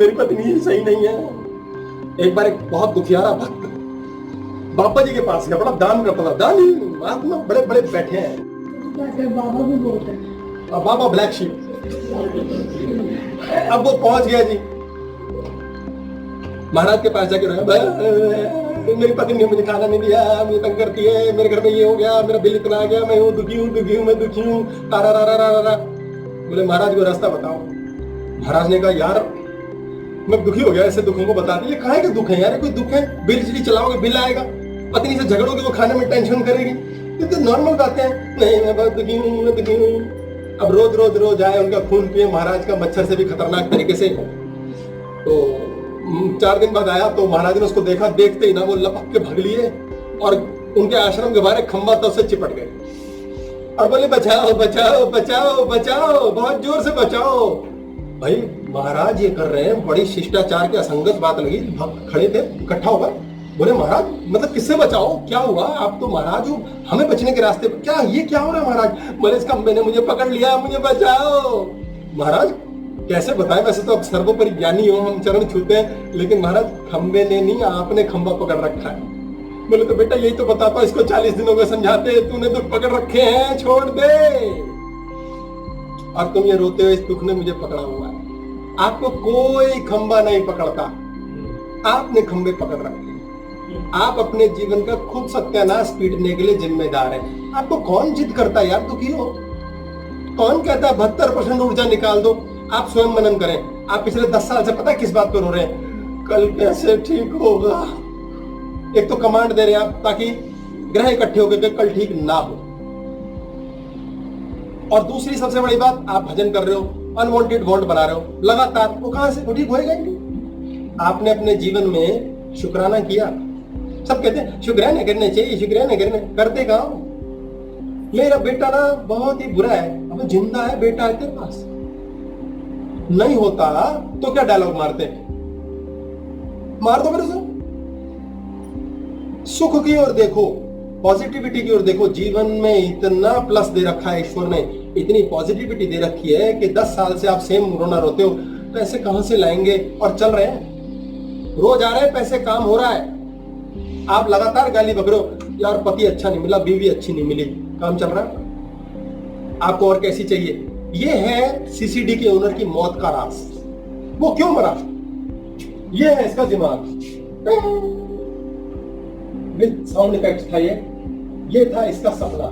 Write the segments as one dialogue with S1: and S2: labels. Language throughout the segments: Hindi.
S1: मेरी पत्नी सही नहीं है। एक बार एक बहुत दुखियारा भक्त बाबा जी के पास गया, बड़ा दान करता था। दानी महात्मा बड़े बड़े बैठे हैं,
S2: बाबा भी बोलते हैं,
S1: बाबा ब्लैक शीप। अब वो पहुंच गया जी, महाराज के पास जाके रहा, मेरी पत्नी ने मुझे खाना नहीं दिया, मुझे तंग करती है, मेरे घर में ये हो गया, मेरा बिल इतना आ गया, मैं हूँ दुखी हूँ, मैं दुखी हूँ। बोले महाराज को रास्ता बताओ। महाराज ने कहा यार मैं दुखी हो गया, ऐसे दुखों को बता दिए। कहाँ के दुख है यार, कोई दुख है? बिजली चलाओगे बिल आएगा, पत्नी से झगड़ोगे वो खाने में टेंशन करेगी, ये तो नॉर्मल बातें हैं। नहीं मैं बहुत दुखी हूँ, मैं दुखी हूँ। अब रोज आए, उनका खून पिए महाराज का, मच्छर से भी खतरनाक तरीके से। तो 4 दिन बाद आया तो महाराज ने उसको देखा, देखते ही ना वो लपक के भाग लिए और उनके आश्रम के बाहर खंबा तो उससे चिपट गए और बोले बचाओ बचाओ बचाओ बचाओ, बहुत जोर से बचाओ। भाई महाराज ये कर रहे हैं, बड़ी शिष्टाचार की असंगत बात लगी। भक्त खड़े थे, इकट्ठा होगा, बोले महाराज मतलब किससे बचाओ, क्या हुआ? आप तो महाराज हो, हमें बचने के रास्ते क्या ये क्या हो रहा है महाराज? बोले इस खंबे ने मुझे पकड़ लिया, मुझे बचाओ। महाराज कैसे बताएं, वैसे तो अब सर्वोपरि ज्ञानी हो, हम चरण छूते हैं, लेकिन महाराज खंबे ने नहीं, आपने खंबा पकड़ रखा है। बोले तो बेटा यही तो बताता, इसको 40 दिनों में समझाते, तूने दुख पकड़ रखे हैं, छोड़ दे। और तुम ये रोते हो, इस दुख ने मुझे पकड़ा हुआ है। आपको कोई खंबा नहीं पकड़ता, आपने खंबे पकड़ रखे। आप अपने जीवन का खुद सत्यानाश पीटने के लिए जिम्मेदार हैं। आपको कौन जिद करता है यार दुखी हो? कौन कहता है 72% ऊर्जा निकाल दो? आप स्वयं मनन करें। आप पिछले 10 साल से पता है किस बात पर रो रहे हैं? कल कैसे ठीक होगा। एक तो कमांड दे रहे हैं आप ताकि ग्रह इकट्ठे होकर कल ठीक ना हो, और दूसरी सबसे बड़ी बात, आप भजन कर रहे हो, अनवांटेड वांट बना रहे हो लगातार, वो कहां से ठीक होएगा? आपने अपने जीवन में शुक्राना किया। सब कहते हैं शुक्राना करने चाहिए, शुक्राना करने, करते कहां? मेरा बेटा ना बहुत ही बुरा है, अब जिंदा है, बेटा है तेरे पास। नहीं होता तो क्या डायलॉग मारते हैं? मार दो फिर उसे। सुख की ओर देखो, पॉजिटिविटी की ओर देखो। जीवन में इतना प्लस दे रखा है ईश्वर ने, इतनी पॉजिटिविटी दे रखी है कि 10 साल से आप सेम रोना रोते हो। पैसे कहां से लाएंगे? और चल रहे हैं, रोज आ रहे हैं पैसे, काम हो रहा है। आप लगातार गाली बक रहे हो, यार पति अच्छा नहीं मिला, बीवी अच्छी नहीं मिली, काम चल रहा है। आपको और कैसी चाहिए? ये है सीसीडी के ओनर की मौत का राज। वो क्यों मरा? ये है इसका दिमाग। विद साउंड इफेक्ट था ये था इसका सपना।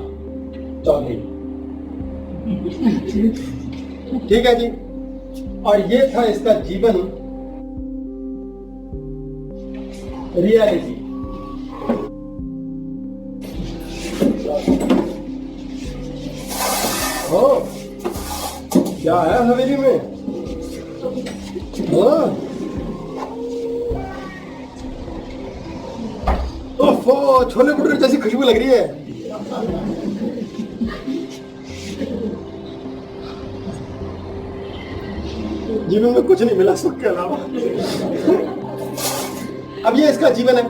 S1: चौधरी ठीक है जी। और ये था इसका जीवन रियलिटी। क्या है हवेली में? ओफो, छोले भटूरे जैसी खुशबू लग रही है। जीवन में कुछ नहीं मिला सुख के अलावा। अब ये इसका जीवन है।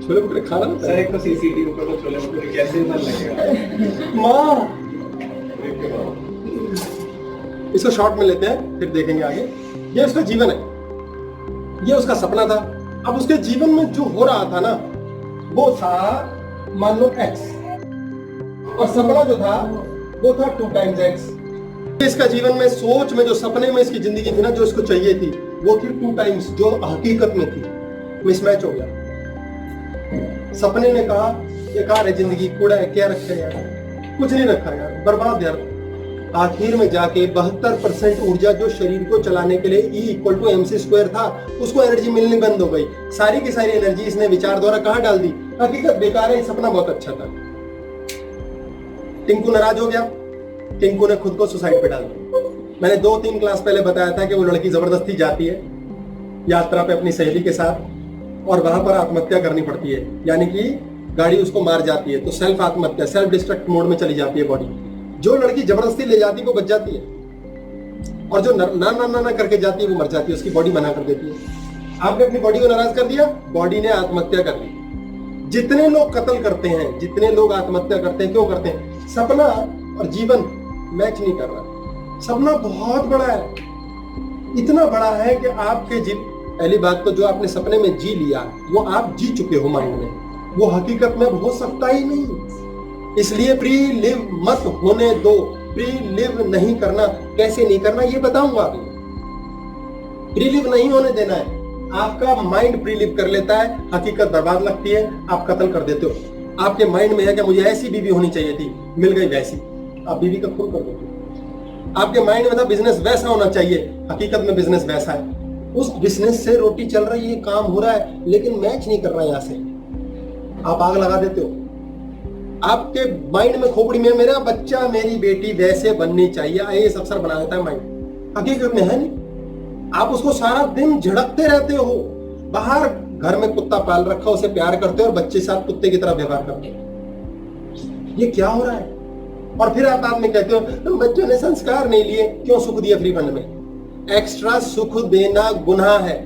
S1: छोले भटूरे खाना ना
S3: सर, एक तो सीसीटीवी ऊपर तो छोले भटूरे कैसे मन लगेगा?
S1: माँ इसको शॉर्ट में लेते हैं, फिर देखेंगे आगे। ये उसका जीवन है, ये उसका सपना था। अब उसके जीवन में जो हो रहा था ना, वो था मान लो x, और सपना जो था वो था 2 times x। इसका जीवन में, सोच में, जो सपने में इसकी जिंदगी थी ना, जो इसको चाहिए थी, वो थी 2 times जो हकीकत में थी। मिसमैच हो गया। सपने ने कहा बेकार है जिंदगी, कूड़ा है, क्या रखा है यार, कुछ नहीं रखा यार, बर्बाद यार। आखिर में जाके 72% ऊर्जा जो शरीर को चलाने के लिए E=mc² था, उसको एनर्जी मिलनी बंद हो गई। सारी की सारी एनर्जी इसने विचार द्वारा कहां डाल दी? हकीकत बेकार है, सपना बहुत अच्छा था। टिंकू नाराज हो गया, टिंकू ने खुद को सुसाइड पे डाल दिया। मैंने 2-3 क्लास पहले बताया था कि वो लड़की जबरदस्ती जाती है यात्रा पे अपनी सहेली के साथ, और वहां पर आत्महत्या करनी पड़ती है, यानी कि गाड़ी उसको मार जाती है, तो सेल्फ आत्महत्या, सेल्फ डिस्ट्रक्ट मोड में चली जाती है बॉडी। जो लड़की जबरदस्ती ले जाती है वो बच जाती है, और जो ना ना ना ना करके जाती है वो मर जाती है, उसकी बॉडी मना कर देती है। आपने अपनी बॉडी को नाराज कर दिया, बॉडी ने आत्महत्या कर ली। जितने लोग कत्ल करते हैं, जितने लोग आत्महत्या करते हैं, क्यों करते हैं? सपना और जीवन मैच नहीं कर रहा। सपना बहुत बड़ा है, इतना बड़ा है कि आपके पहली बात तो जो आपने सपने में जी लिया वो आप जी चुके हो माइंड में, वो हकीकत में हो सकता ही नहीं। इसलिए प्री लिव मत होने दो। प्री लिव नहीं करना, कैसे नहीं करना ये बताऊंगा अभी। प्री लिव नहीं होने देना है। आपका माइंड प्री लिव कर लेता है, हकीकत बर्बाद लगती है, आप कत्ल कर देते हो। आपके माइंड में है कि मुझे ऐसी बीवी होनी चाहिए थी, मिल गई वैसी, आप बीवी का खून कर देते हो। आपके माइंड में था बिजनेस वैसा होना चाहिए, हकीकत में बिजनेस वैसा है। उस बिजनेस से रोटी चल रही है, काम हो रहा है, लेकिन मैच नहीं कर रहा है यहां से, आप आग लगा देते हो। आपके माइंड में खोपड़ी में मेरा बच्चा मेरी बेटी वैसे बननी चाहिए, आईएएस अफसर बना देता है माइंड, हकीकत में है नहीं। आप उसको सारा दिन झड़कते रहते हो। बाहर घर में कुत्ता पाल रखा, उसे प्यार करते हो और बच्चे साथ कुत्ते की तरह व्यवहार करते हो। ये क्या हो रहा है? और फिर आप बाद में कहते हो बच्चों ने संस्कार नहीं लिए, क्यों सुख दिया फ्री फंड में? एक्स्ट्रा सुख देना गुनाह है।